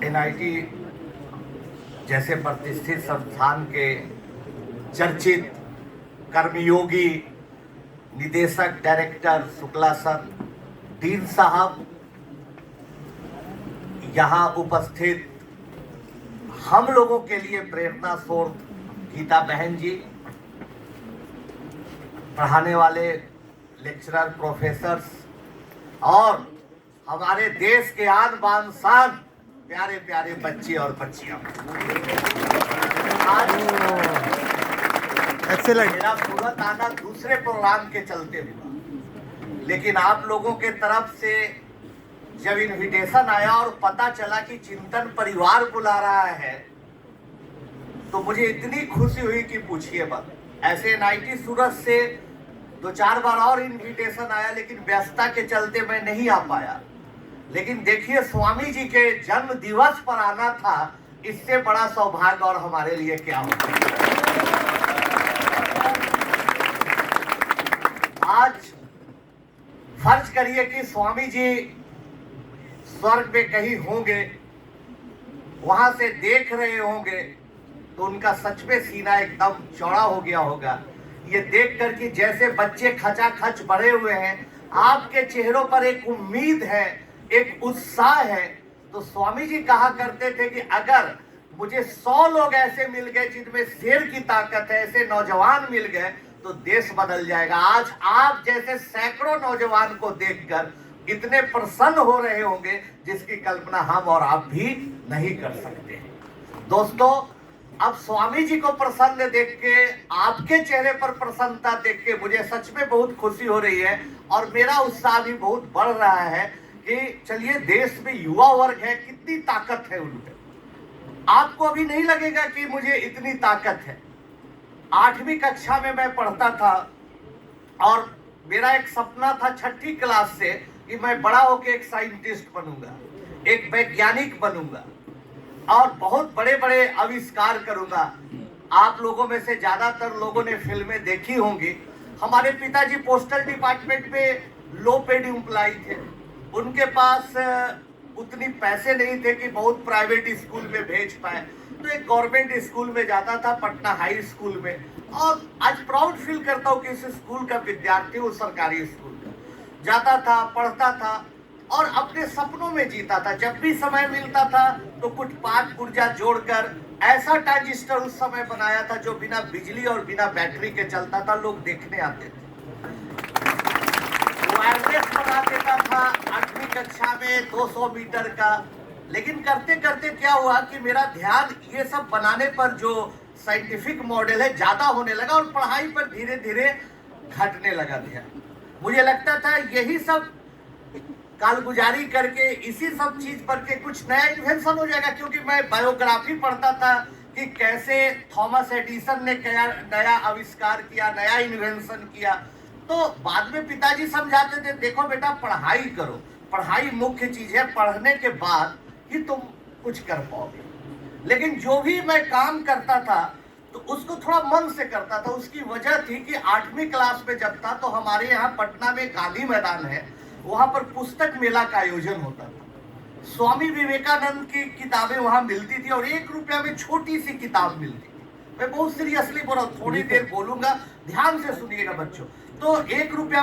NIT जैसे प्रतिष्ठित संस्थान के चर्चित कर्मयोगी निदेशक डायरेक्टर शुक्ला सर, डीन साहब, यहाँ उपस्थित हम लोगों के लिए प्रेरणा स्रोत गीता बहन जी, पढ़ाने वाले लेक्चरर प्रोफेसर्स और हमारे देश के आन बान शान प्यारे प्यारे बच्चे और बच्चियां। आज मेरा सूरत आना दूसरे प्रोग्राम के चलते हुआ, लेकिन आप लोगों के तरफ से जब इनविटेशन आया और पता चला कि चिंतन परिवार बुला रहा है तो मुझे इतनी खुशी हुई कि पूछिए मत। ऐसे एनआईटी सूरत से 2-4 बार और इनविटेशन आया, लेकिन व्यस्तता के चलते मैं नहीं आ पाया। लेकिन देखिए, स्वामी जी के जन्म दिवस पर आना था, इससे बड़ा सौभाग्य और हमारे लिए क्या होगा। आज फर्ज करिए कि स्वामी जी स्वर्ग में कहीं होंगे, वहां से देख रहे होंगे, तो उनका सच में सीना एकदम चौड़ा हो गया होगा ये देखकर कि जैसे बच्चे खचाखच भरे हुए हैं, आपके चेहरों पर एक उम्मीद है, एक उत्साह है। तो स्वामी जी कहा करते थे कि अगर मुझे 100 लोग ऐसे मिल गए जिनमें शेर की ताकत है, ऐसे नौजवान मिल गए तो देश बदल जाएगा। आज आप जैसे सैकड़ों नौजवान को देखकर इतने प्रसन्न हो रहे होंगे जिसकी कल्पना हम और आप भी नहीं कर सकते। दोस्तों, अब स्वामी जी को प्रसन्न देख के, आपके चेहरे पर प्रसन्नता देख के मुझे सच में बहुत खुशी हो रही है और मेरा उत्साह भी बहुत बढ़ रहा है कि चलिए, देश में युवा वर्ग है, कितनी ताकत है उनमें। आपको अभी नहीं लगेगा कि मुझे इतनी ताकत है। 8वीं कक्षा में मैं पढ़ता था और मेरा एक सपना था 6ठी क्लास से कि मैं बड़ा होकर एक साइंटिस्ट बनूंगा, एक वैज्ञानिक बनूंगा और बहुत बड़े बड़े आविष्कार करूंगा। आप लोगों में से ज्यादातर लोगों ने फिल्में देखी होंगी। हमारे पिताजी पोस्टल डिपार्टमेंट में लो पेड एम्प्लॉय थे। उनके पास उतनी पैसे नहीं थे कि बहुत प्राइवेट स्कूल में भेज पाए, तो एक गवर्नमेंट स्कूल में जाता था, पटना हाई स्कूल में। और आज प्राउड फील करता हूँ कि इस स्कूल का विद्यार्थी, वो सरकारी स्कूल का जाता था, पढ़ता था और अपने सपनों में जीता था। जब भी समय मिलता था तो कुछ 5 ऊर्जा जोड़कर ऐसा ट्रांजिस्टर उस समय बनाया था जो बिना बिजली और बिना बैटरी के चलता था। लोग देखने आते थे, वायरलेस बना देता था 8वीं कक्षा में 200 मीटर का। लेकिन करते करते क्या हुआ कि मेरा ध्यान ये सब बनाने पर, जो साइंटिफिक मॉडल है, ज्यादा होने लगा और पढ़ाई पर धीरे धीरे घटने लगा ध्यान। मुझे लगता था यही सब कालगुजारी करके, इसी सब चीज पर के कुछ नया इन्वेंशन हो जाएगा, क्योंकि मैं बायोग्राफी पढ़ता था कि कैसे थॉमस एडिसन ने नया आविष्कार किया, नया इन्वेंशन किया। तो बाद में पिताजी समझाते थे, देखो बेटा, पढ़ाई करो, पढ़ाई मुख्य चीज है, पढ़ने के बाद ही तुम कुछ कर पाओगे। लेकिन जो भी मैं काम करता था तो उसको थोड़ा मन से करता था। उसकी वजह थी कि 8वीं क्लास में जब था तो हमारे यहाँ पटना में गांधी मैदान है, वहां पर पुस्तक मेला का आयोजन होता था। स्वामी विवेकानंद की किताबें वहां मिलती थी और 1 रुपया में छोटी सी किताब मिलती थी। मैं बहुत सीरियसली बोल रहा हूँ, थोड़ी देर बोलूंगा, ध्यान से सुनिएगा बच्चों। तो 1 रुपया